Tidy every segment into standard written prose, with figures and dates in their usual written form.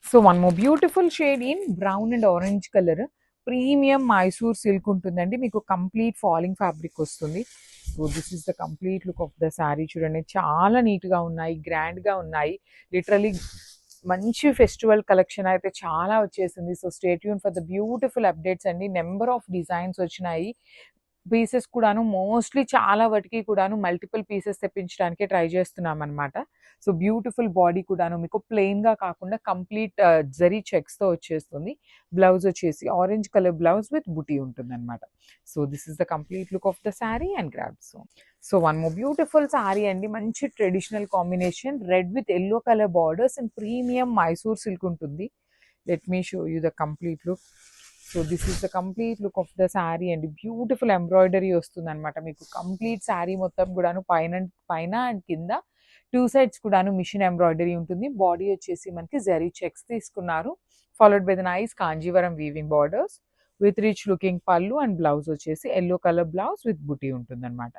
So one more beautiful shade in brown and orange colour premium Mysore silk ఉంటుందండి. మీకు complete falling fabric వస్తుంది. So this is the complete look of the sari. చూడండి చాలా నీట్గా ఉన్నాయి, గ్రాండ్గా ఉన్నాయి. లిటరలీ మంచి ఫెస్టివల్ కలెక్షన్ అయితే చాలా వచ్చేసింది. So stay tune for the beautiful updates అండి. నెంబర్ ఆఫ్ డిజైన్స్ వచ్చినాయి. పీసెస్ కూడాను మోస్ట్లీ చాలా వాటికి కూడాను మల్టిపుల్ పీసెస్ తెప్పించడానికి ట్రై చేస్తున్నాం అనమాట. సో బ్యూటిఫుల్ బాడీ కూడాను మీకు ప్లెయిన్గా కాకుండా కంప్లీట్ జరీ చెక్స్తో వచ్చేస్తుంది. బ్లౌజ్ వచ్చేసి ఆరెంజ్ కలర్ బ్లౌజ్ విత్ బుటీ ఉంటుంది అనమాట. So this is the complete look of the sari and grabs. So one more beautiful sari అండి. మంచి traditional combination, red with yellow colour borders and premium Mysore silk ఉంటుంది. Let me show you the complete look. So this is the complete look of the sari and beautiful embroidery వస్తుంది అనమాట. మీకు complete sari మొత్తం కూడాను పైన and కింద టూ సైడ్స్ కూడాను machine embroidery ఉంటుంది. బాడీ వచ్చేసి మనకి జరీ చెక్స్ తీసుకున్నారు, followed by the nice Kanjeevaram weaving borders with rich looking పళ్ళు అండ్ బ్లౌజ్ వచ్చేసి ఎల్లో కలర్ బ్లౌజ్ విత్ బుటీ ఉంటుంది అనమాట.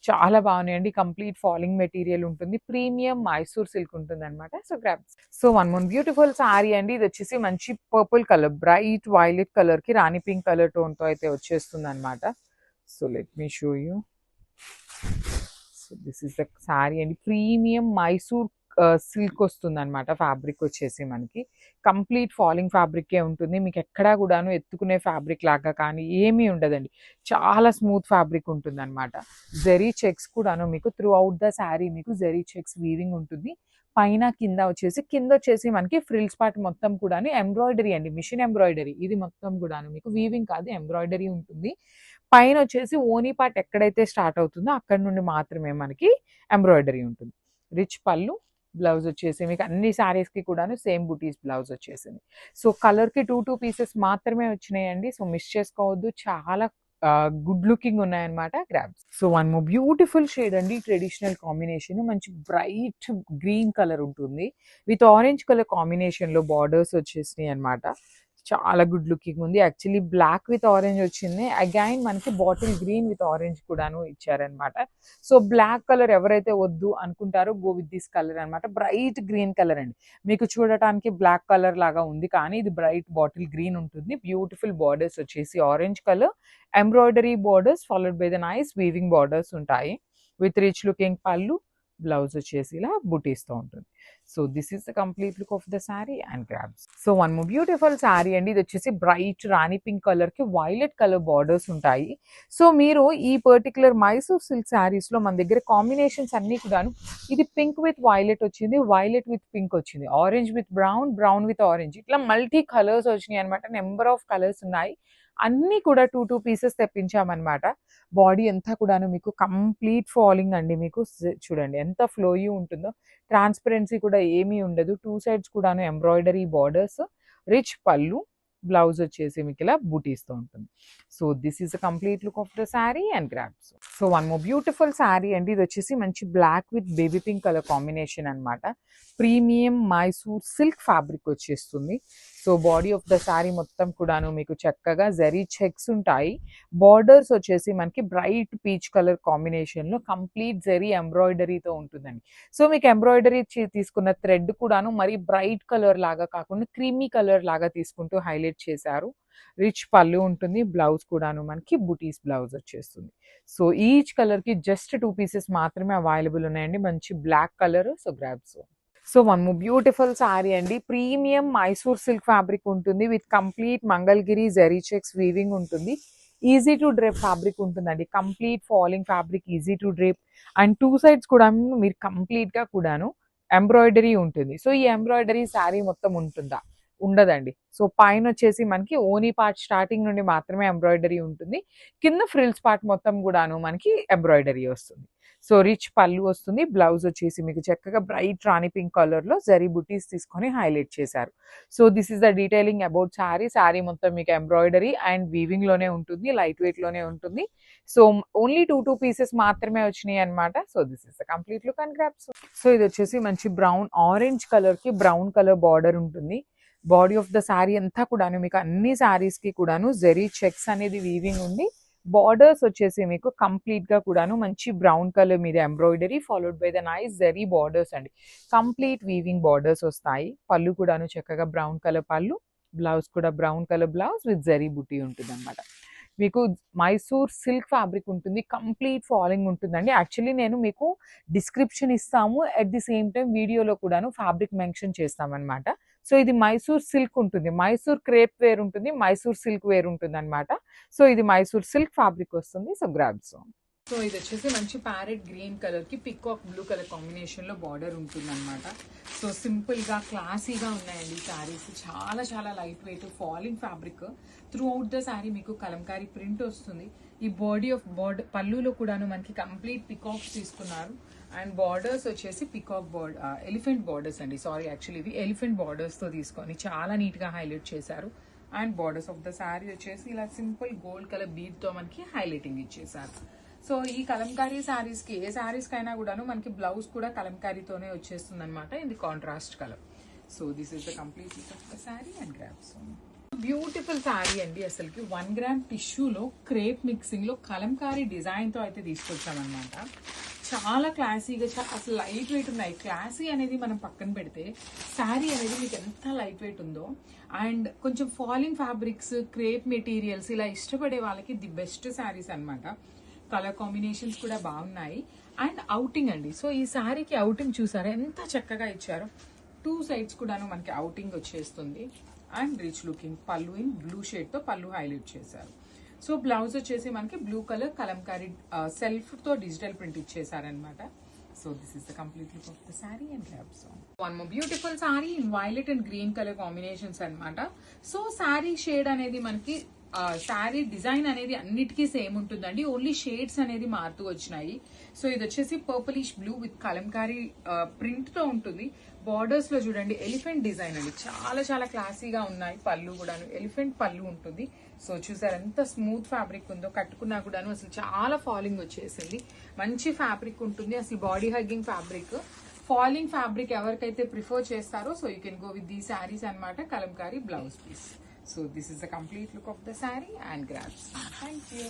చాలా బాగున్నాయండి. కంప్లీట్ ఫాలింగ్ మెటీరియల్ ఉంటుంది, ప్రీమియం మైసూర్ సిల్క్ ఉంటుంది అనమాట. So grab. So one more beautiful sari అండి. ఇది వచ్చేసి మంచి purple colour, bright violet colour కి రాణి పింక్ కలర్ టోన్ తో అయితే వచ్చేస్తుంది అనమాట. So let me show you. So this is the sari అండి. ప్రీమియం మైసూర్ సిల్క్ వస్తుంది అనమాట. ఫ్యాబ్రిక్ వచ్చేసి మనకి కంప్లీట్ ఫాలింగ్ ఫ్యాబ్రికే ఉంటుంది. మీకు ఎక్కడా కూడాను ఎత్తుకునే ఫ్యాబ్రిక్ లాగా కానీ ఏమీ ఉండదండి. చాలా స్మూత్ ఫ్యాబ్రిక్ ఉంటుంది అనమాట. జెరీ చెక్స్ కూడాను మీకు త్రూ అవుట్ ద శారీ మీకు జెరీ చెక్స్ వీవింగ్ ఉంటుంది. పైన కింద వచ్చేసి మనకి ఫ్రిల్స్ పార్ట్ మొత్తం కూడా ఎంబ్రాయిడరీ అండి, మిషన్ ఎంబ్రాయిడరీ. ఇది మొత్తం కూడాను మీకు వీవింగ్ కాదు, ఎంబ్రాయిడరీ ఉంటుంది. పైన వచ్చేసి ఓనీ పార్ట్ ఎక్కడైతే స్టార్ట్ అవుతుందో అక్కడ నుండి మాత్రమే మనకి ఎంబ్రాయిడరీ ఉంటుంది. రిచ్ పళ్ళు, బ్లౌజ్ వచ్చేసి మీకు అన్ని శారీస్కి కూడాను సేమ్ బుటీస్ బ్లౌజ్ వచ్చేసింది. సో కలర్కి టూ పీసెస్ మాత్రమే వచ్చినాయండి. సో మిస్ చేసుకోవద్దు, చాలా గుడ్ లుకింగ్ ఉన్నాయన్నమాట. Grabs. So one more beautiful shade అండి. ట్రెడిషనల్ కాంబినేషన్, మంచి బ్రైట్ గ్రీన్ కలర్ ఉంటుంది విత్ ఆరెంజ్ కలర్ కాంబినేషన్ లో బార్డర్స్ వచ్చేసినాయి అనమాట. చాలా గుడ్ లుకింగ్ ఉంది. యాక్చువల్లీ బ్లాక్ విత్ ఆరెంజ్ వచ్చింది, అగైన్ మనకి బాటిల్ గ్రీన్ విత్ ఆరెంజ్ కూడాను ఇచ్చారనమాట. సో బ్లాక్ కలర్ ఎవరైతే వద్దు అనుకుంటారో గో విత్ దిస్ కలర్ అనమాట. బ్రైట్ గ్రీన్ కలర్ అండి. మీకు చూడటానికి బ్లాక్ కలర్ లాగా ఉంది కానీ ఇది బ్రైట్ బాటిల్ గ్రీన్ ఉంటుంది. బ్యూటిఫుల్ బార్డర్స్ వచ్చేసి orange colour embroidery borders followed by the nice weaving borders ఉంటాయి విత్ రిచ్ లుకింగ్ పళ్ళు, బ్లౌజ్ వచ్చేసి ఇలా బుటీస్తో ఉంటుంది. So this is the complete look of the sari and grabs. So one more beautiful sari అండి. ఇది వచ్చేసి బ్రైట్ రాణి pink colour కి violet colour borders ఉంటాయి. సో మీరు ఈ పర్టికులర్ మైసూర్ సిల్క్ శారీస్ లో మన దగ్గర కాంబినేషన్స్ అన్ని కూడాను, ఇది పింక్ విత్ వైలెట్ వచ్చింది, వైలెట్ విత్ పింక్ వచ్చింది, orange with brown, brown with orange, ఇట్లా మల్టీ కలర్స్ వచ్చినాయి అనమాట. నెంబర్ ఆఫ్ కలర్స్ ఉన్నాయి. అన్నీ కూడా టూ పీసెస్ తెప్పించామన్నమాట. బాడీ అంతా కూడాను మీకు కంప్లీట్ ఫాలింగ్ అండి. మీకు చూడండి ఎంత ఫ్లోయీ ఉంటుందో, ట్రాన్స్పరెన్సీ కూడా ఏమీ ఉండదు. టూ సైడ్స్ కూడాను ఎంబ్రాయిడరీ బార్డర్స్, రిచ్ పళ్ళు, బ్లౌజ్ వచ్చేసి మీకు ఇలా బూటీస్తో ఉంటుంది. So this is the complete look of the sari and grabs. So one more beautiful sari అండి. ఇది వచ్చేసి మంచి black with baby pink colour combination అనమాట. ప్రీమియం మైసూర్ సిల్క్ ఫ్యాబ్రిక్ వచ్చేస్తుంది. So body of the sari మొత్తం కూడాను మీకు చక్కగా జరీ చెక్స్ ఉంటాయి. బార్డర్స్ వచ్చేసి మనకి బ్రైట్ పీచ్ కలర్ కాంబినేషన్లో కంప్లీట్ జరీ ఎంబ్రాయిడరీతో ఉంటుందండి. సో మీకు ఎంబ్రాయిడరీ తీసుకున్న థ్రెడ్ కూడాను మరి బ్రైట్ కలర్ లాగా కాకుండా క్రీమీ కలర్ లాగా తీసుకుంటూ హైలైట్ చేశారు. రిచ్ పళ్ళు ఉంటుంది, బ్లౌజ్ కూడాను మనకి బుటీస్ బ్లౌజ్ వచ్చేస్తుంది. సో ఈచ్ కలర్కి జస్ట్ టూ పీసెస్ మాత్రమే అవైలబుల్ ఉన్నాయండి. మంచి black colour. So grabs. So one more beautiful sari అండి. ప్రీమియం మైసూర్ సిల్క్ ఫ్యాబ్రిక్ ఉంటుంది with complete Mangalagiri zari checks weaving ఉంటుంది. ఈజీ టు డ్రేప్ ఫ్యాబ్రిక్ ఉంటుందండి. Complete falling fabric, easy to drape. And two sides కూడా మీరు కంప్లీట్గా కూడాను ఎంబ్రాయిడరీ ఉంటుంది. సో ఈ ఎంబ్రాయిడరీ శారీ మొత్తం ఉంటుందా? ఉండదండి. సో పైన వచ్చేసి మనకి ఓనీ పార్ట్ స్టార్టింగ్ నుండి మాత్రమే ఎంబ్రాయిడరీ ఉంటుంది. కింద ఫ్రిల్స్ పార్ట్ మొత్తం కూడాను మనకి ఎంబ్రాయిడరీ వస్తుంది. సో రిచ్ పళ్ళు వస్తుంది, బ్లౌజ్ వచ్చేసి మీకు చక్కగా బ్రైట్ రాణి పింక్ కలర్లో జరీ బుటీస్ తీసుకొని హైలైట్ చేశారు. So this is the detailing about sari. Sari మొత్తం మీకు ఎంబ్రాయిడరీ అండ్ వీవింగ్లోనే ఉంటుంది, లైట్ వెయిట్లోనే ఉంటుంది. సో ఓన్లీ టూ పీసెస్ మాత్రమే వచ్చినాయి అనమాట. So this is the complete look and grabs. So ఇది వచ్చేసి మంచి బ్రౌన్ ఆరెంజ్ కలర్కి బ్రౌన్ కలర్ బార్డర్ ఉంటుంది. బాడీ ఆఫ్ ద శారీ అంతా కూడాను మీకు అన్ని శారీస్కి కూడాను జరీ చెక్స్ అనేది వీవింగ్ ఉంది. బార్డర్స్ వచ్చేసి మీకు కంప్లీట్గా కూడాను మంచి బ్రౌన్ కలర్ మీద embroidery followed by the nice zari borders అండి. కంప్లీట్ వీవింగ్ బార్డర్స్ వస్తాయి. పళ్ళు కూడాను చక్కగా బ్రౌన్ కలర్ పళ్ళు, బ్లౌజ్ కూడా brown colour blouse with zari బుటీ ఉంటుంది అనమాట. మీకు మైసూర్ సిల్క్ ఫ్యాబ్రిక్ ఉంటుంది. కంప్లీట్ ఫాలింగ్ ఉంటుందండి. యాక్చువల్లీ నేను మీకు డిస్క్రిప్షన్ ఇస్తాము. అట్ ది సేమ్ టైం వీడియోలో కూడాను ఫ్యాబ్రిక్ మెన్షన్ చేస్తామన్నమాట. సో ఇది మైసూర్ సిల్క్ ఉంటుంది. మైసూర్ క్రేప్ వేర్ ఉంటుంది. మైసూర్ సిల్క్ వేర్ ఉంటుంది అనమాట. సో ఇది మైసూర్ సిల్క్ ఫ్యాబ్రిక్ వస్తుంది. So grabs. సో ఇది వచ్చేసి మంచి ప్యారెట్ గ్రీన్ కలర్కి పికాక్ బ్లూ కలర్ కాంబినేషన్లో బార్డర్ ఉంటుంది అనమాట. సో సింపుల్గా క్లాసీగా ఉన్నాయండి ఈ శారీస్. చాలా చాలా light weight falling fabric. Through out the sari మీకు కలంకారీ ప్రింట్ వస్తుంది. ఈ బాడీ ఆఫ్ బార్డర్ పళ్ళులో కూడాను మనకి కంప్లీట్ పికాక్స్ తీసుకున్నారు. అండ్ బార్డర్స్ వచ్చేసి పికాక్ ఎలిఫెంట్ బార్డర్స్ అండి. సారీ, యాక్చువల్లీ ఇవి ఎలిఫెంట్ బార్డర్స్తో తీసుకొని చాలా నీట్గా హైలైట్ చేశారు. And borders of the sari వచ్చేసి ఇలా సింపుల్ గోల్డ్ కలర్ బీడ్తో మనకి హైలైటింగ్ ఇచ్చేసారు. సో ఈ కలంకారీ శారీస్కి ఏ శారీస్కైనా కూడాను మనకి బ్లౌజ్ కూడా కలంకారీతోనే వచ్చేస్తుంది అనమాట in the contrast colour. So this is the complete look of the sari and grabs. Beautiful sari అండి. అసలుకి 1 గ్రామ్ టిష్యూలో క్రేప్ మిక్సింగ్లో కలంకారీ డిజైన్తో అయితే తీసుకొచ్చామన్నమాట. చాలా క్లాసీగా, అసలు లైట్ వెయిట్ ఉన్నాయి. క్లాసీ అనేది మనం పక్కన పెడితే శారీ అనేది మీకు ఎంత లైట్ వెయిట్ ఉందో, అండ్ కొంచెం ఫాలింగ్ ఫ్యాబ్రిక్స్, క్రేప్ మెటీరియల్స్ ఇలా ఇష్టపడే వాళ్ళకి ది బెస్ట్ శారీస్ అనమాట. కలర్ కాంబినేషన్స్ కూడా బాగున్నాయి. అండ్ అవుటింగ్ అండి. సో ఈ శారీకి అవుటింగ్ చూసారా ఎంత చక్కగా ఇచ్చారో. 2 సైడ్స్ కూడాను మనకి అవుటింగ్ వచ్చేస్తుంది. And rich looking pallu in blue షేడ్తో పళ్ళు హైలైట్ చేశారు. సో బ్లౌజ్ వచ్చేసి మనకి బ్లూ కలర్ కలంకారీ సెల్ఫ్తో డిజిటల్ ప్రింట్ ఇచ్చేసారనమాట. So this is the complete look of the sari and grabs. One more beautiful sari in violet and green colour combinations అనమాట. So sari shade అనేది మనకి శారీ డిజైన్ అనేది అన్నిటికీ సేమ్ ఉంటుందండి. ఓన్లీ షేడ్స్ అనేది మారుతూ వచ్చినాయి. సో ఇది వచ్చేసి purplish blue with Kalamkari print తో ఉంటుంది. బార్డర్స్ లో చూడండి ఎలిఫెంట్ డిజైన్ అండి. చాలా చాలా క్లాసీగా ఉన్నాయి. పళ్ళు కూడాను ఎలిఫెంట్ పళ్ళు ఉంటుంది. సో చూసారు ఎంత స్మూత్ ఫ్యాబ్రిక్ ఉందో. కట్టుకున్నా కూడాను అసలు చాలా ఫాలింగ్ వచ్చేసింది. మంచి ఫ్యాబ్రిక్ ఉంటుంది. అసలు body hugging fabric. Falling fabric ఎవరికైతే ప్రిఫర్ చేస్తారో so you can go with the saris అనమాట. Kalamkari blouse piece. So this is the complete look of the saree and grabs. Thank you.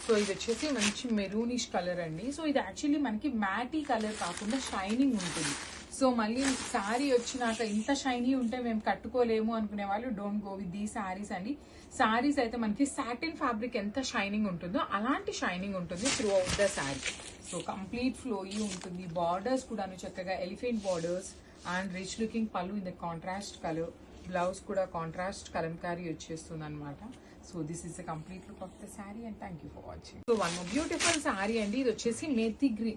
So ఇది వచ్చేసి మంచి మెరూనిష్ కలర్ అండి. So ఇది actually మనకి మ్యాటీ colour కాకుండా షైనింగ్ ఉంటుంది. సో మళ్ళీ శారీ వచ్చినాక ఇంత షైనీ ఉంటే మేము కట్టుకోలేము అనుకునే వాళ్ళు don't go with the saris అండి. శారీస్ అయితే మనకి సాటిన్ ఫ్యాబ్రిక్ ఎంత షైనింగ్ ఉంటుందో అలాంటి షైనింగ్ ఉంటుంది throughout the sari. So complete flowy ఉంటుంది. బార్డర్స్ కూడాను చక్కగా elephant borders and rich looking pallu in the contrast colour. Blouse కూడా కాంట్రాస్ట్ కలంకారీ వచ్చేస్తుంది అనమాట. So this is the complete look of the sari and thank you for watching. So one more beautiful sari అండి. ఇది వచ్చేసి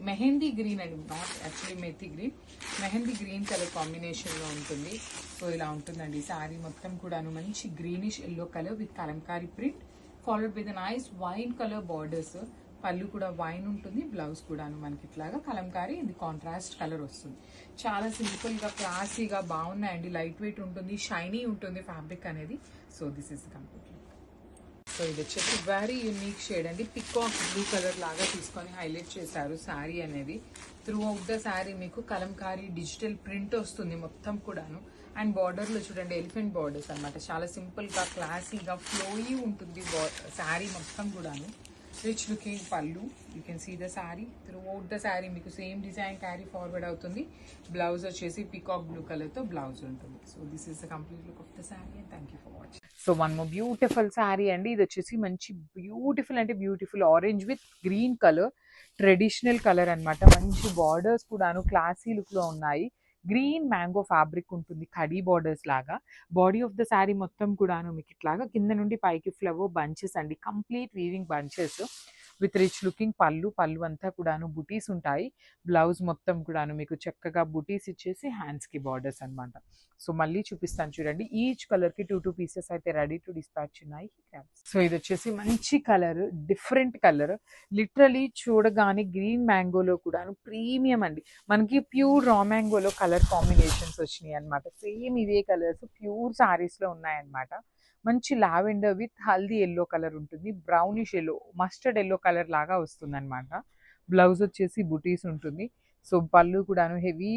mehndi green అండి. Not actually mehndi green, mehndi green colour combination లో ఉంటుంది. సో ఇలా ఉంటుందండి శారీ మొత్తం కూడాను. మంచి greenish yellow colour with Kalamkari print followed with nice wine colour borders. పళ్ళు కూడా వైన్ ఉంటుంది. బ్లౌజ్ కూడాను మనకి ఇట్లాగా కలంకారీ ఇది కాంట్రాస్ట్ కలర్ వస్తుంది. చాలా సింపుల్గా క్లాసీగా బాగున్నాయండి. లైట్ వెయిట్ ఉంటుంది. షైనీ ఉంటుంది ఫ్యాబ్రిక్ అనేది. So this is the complete look. So ఇది వచ్చేసి వెరీ యూనిక్ షేడ్ అండి. పికాక్ బ్లూ కలర్ లాగా తీసుకొని హైలైట్ చేశారు శారీ అనేది. త్రూ అవుట్ ద శారీ మీకు కలంకారీ డిజిటల్ ప్రింట్ వస్తుంది మొత్తం కూడాను. అండ్ బార్డర్లో చూడండి ఎలిఫెంట్ బార్డర్స్ అనమాట. చాలా సింపుల్గా క్లాసీగా ఫ్లోయీ ఉంటుంది శారీ మొత్తం కూడాను. రిచ్ లుకింగ్ పళ్ళు. You can see the sari throughout the sari మీకు సేమ్ డిజైన్ క్యారీ ఫార్వర్డ్ అవుతుంది. బ్లౌజ్ వచ్చేసి పికాక్ బ్లూ కలర్తో బ్లౌజ్ ఉంటుంది. So this is the complete look of the sari and thank you for watching. So one more beautiful sari అండి. ఇది వచ్చేసి మంచి beautiful అంటే beautiful orange with green colour, traditional colour అనమాట. మంచి బార్డర్స్ కూడాను క్లాసీ లుక్లో ఉన్నాయి. గ్రీన్ మ్యాంగో ఫ్యాబ్రిక్ ఉంటుంది కడీ బార్డర్స్ లాగా. బాడీ ఆఫ్ ద శారీ మొత్తం కూడాను మీకు ఇట్లాగా కింద నుండి పైకి ఫ్లవర్ బంచెస్ అండి. Complete weaving bunches with rich looking పళ్ళు. పళ్ళు అంతా కూడాను బుటీస్ ఉంటాయి. బ్లౌజ్ మొత్తం కూడాను మీకు చక్కగా బుటీస్ ఇచ్చేసి హ్యాండ్స్కి బార్డర్స్ అనమాట. సో మళ్ళీ చూపిస్తాను చూడండి. ఈచ్ కలర్కి 2 పీసెస్ అయితే రెడీ టు డిస్పాచ్ ఉన్నాయి. సో ఇది వచ్చేసి మంచి కలర్, డిఫరెంట్ కలర్. లిటరలీ చూడగానే గ్రీన్ మ్యాంగోలో కూడాను ప్రీమియం అండి. మనకి ప్యూర్ రా మ్యాంగోలో కలర్ కాంబినేషన్స్ వచ్చినాయి అనమాట. సేమ్ ఇవే కలర్స్ ప్యూర్ శారీస్లో ఉన్నాయన్నమాట. మంచి lavender with haldi yellow colour ఉంటుంది. Brownish yellow, mustard yellow colour లాగా వస్తుంది అనమాట. బ్లౌజ్ వచ్చేసి బుటీస్ ఉంటుంది. సో పళ్ళు కూడాను హెవీ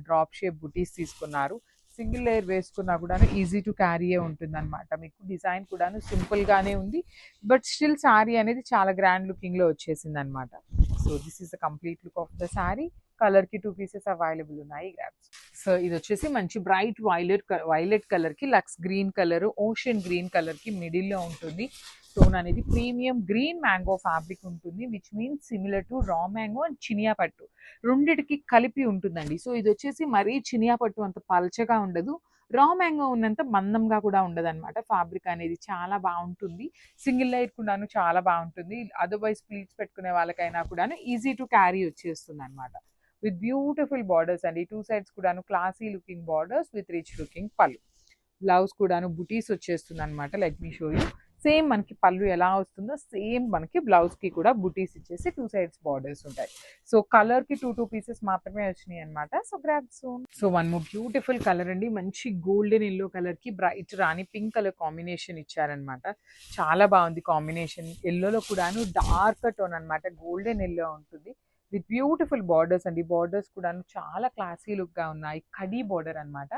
డ్రాప్ షేప్ బుటీస్ తీసుకున్నారు. సింగిల్ లేయర్ వేసుకున్నా కూడా ఈజీ టు క్యారీయే ఉంటుంది అనమాట. మీకు డిజైన్ కూడాను సింపుల్గానే ఉంది, బట్ స్టిల్ శారీ అనేది చాలా గ్రాండ్ లుకింగ్లో వచ్చేసింది అనమాట. So this is the complete look of the sari. కలర్కి 2 పీసెస్ అవైలబుల్ ఉన్నాయి, గ్రాబ్స్. సో ఇది వచ్చేసి మంచి బ్రైట్ వైలెట్ కలర్కి లక్స్ గ్రీన్ కలర్, ఓషన్ గ్రీన్ కలర్కి మిడిల్లో ఉంటుంది. స్టోన్ అనేది ప్రీమియం గ్రీన్ మ్యాంగో ఫ్యాబ్రిక్ ఉంటుంది, which means similar to raw mango and చినియా పట్టు రెండిటికి కలిపి ఉంటుందండి. సో ఇది వచ్చేసి మరీ చినియా పట్టు అంత పల్చగా ఉండదు, రా మ్యాంగో ఉన్నంత మందంగా కూడా ఉండదు అనమాట. ఫ్యాబ్రిక్ అనేది చాలా బాగుంటుంది, సింగిల్ లైట్ కూడాను చాలా బాగుంటుంది. అదర్వైజ్ ప్లీట్స్ పెట్టుకునే వాళ్ళకైనా కూడాను ఈజీ టు క్యారీ వచ్చేస్తుంది అనమాట. విత్ బ్యూటిఫుల్ బార్డర్స్ అండి, 2 sides కూడాను classy looking borders with rich looking పళ్ళు. బ్లౌజ్ కూడాను బుటీస్ వచ్చేస్తుంది అనమాట. Let me show you. Same మనకి పళ్ళు ఎలా వస్తుందో సేమ్ మనకి బ్లౌజ్కి కూడా బుటీస్ ఇచ్చేసి 2 sides బార్డర్స్ ఉంటాయి. సో కలర్కి 2 పీసెస్ మాత్రమే వచ్చినాయి అనమాట. So grab soon. So one more beautiful colour అండి, మంచి గోల్డెన్ ఎల్లో కలర్కి బ్రైట్ రాణి పింక్ కలర్ కాంబినేషన్ ఇచ్చారనమాట. చాలా బాగుంది కాంబినేషన్. ఎల్లోలో కూడాను డార్క్ టోన్ అనమాట, గోల్డెన్ ఎల్లో ఉంటుంది విత్ బ్యూటిఫుల్ బార్డర్స్ అండి. బార్డర్స్ కూడాను చాలా క్లాసీ లుక్గా ఉన్నాయి. కడీ బార్డర్ అనమాట.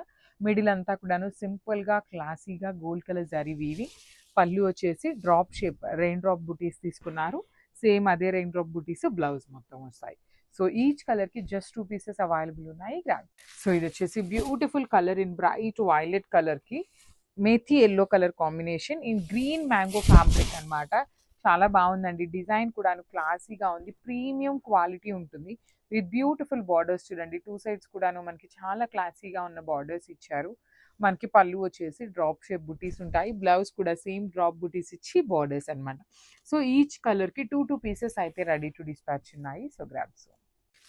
మిడిల్ అంతా కూడాను సింపుల్గా క్లాసీగా గోల్డ్ కలర్ జరీ వీవింగ్. పళ్ళు వచ్చేసి డ్రాప్ షేప్ రెయిన్ డ్రాప్ బుటీస్ తీసుకున్నారు. సేమ్ అదే రెయిన్ డ్రాప్ బుటీస్ బ్లౌజ్ మొత్తం వస్తాయి. సో ఈచ్ కలర్కి జస్ట్ 2 పీసెస్ అవైలబుల్ ఉన్నాయి, గ్రాబ్. సో ఇది వచ్చేసి beautiful colour in bright violet కలర్కి methi yellow colour combination in green mango fabric అనమాట. చాలా బాగుందండి, డిజైన్ కూడా క్లాసీగా ఉంది, ప్రీమియం క్వాలిటీ ఉంటుంది విత్ బ్యూటిఫుల్ బార్డర్స్. చూడండి 2 sides కూడాను మనకి చాలా క్లాసీగా ఉన్న బార్డర్స్ ఇచ్చారు. మనకి పళ్ళు వచ్చేసి డ్రాప్ షేప్ బుటీస్ ఉంటాయి, బ్లౌజ్ కూడా సేమ్ డ్రాప్ బుటీస్ ఇచ్చి బార్డర్స్ అనమాట. సో ఈచ్ కలర్కి 2 పీసెస్ అయితే రెడీ టు డిస్పాచ్ ఉన్నాయి. So grabs.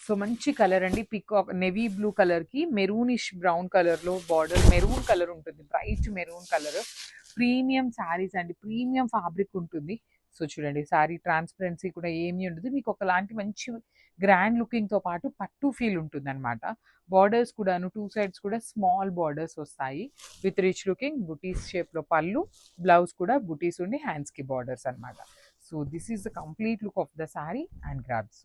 సో మంచి కలర్ అండి, పికాక్ నెవీ బ్లూ కలర్కి మెరూనిష్ బ్రౌన్ కలర్లో బార్డర్, మెరూన్ కలర్ ఉంటుంది, bright maroon colour. Premium saris అండి, ప్రీమియం ఫ్యాబ్రిక్ ఉంటుంది. సో చూడండి శారీ ట్రాన్స్పరెన్సీ కూడా ఏమీ ఉండదు, మీకు ఒకలాంటి మంచి గ్రాండ్ లుకింగ్తో పాటు పట్టు ఫీల్ ఉంటుంది అనమాట. బార్డర్స్ కూడాను 2 sides కూడా స్మాల్ బార్డర్స్ వస్తాయి విత్ రిచ్ లుకింగ్ బుటీస్ షేప్లో పళ్ళు, బ్లౌజ్ కూడా బుటీస్ ఉండి హ్యాండ్స్కి బార్డర్స్ అనమాట. So this is the complete look of the sari and grabs.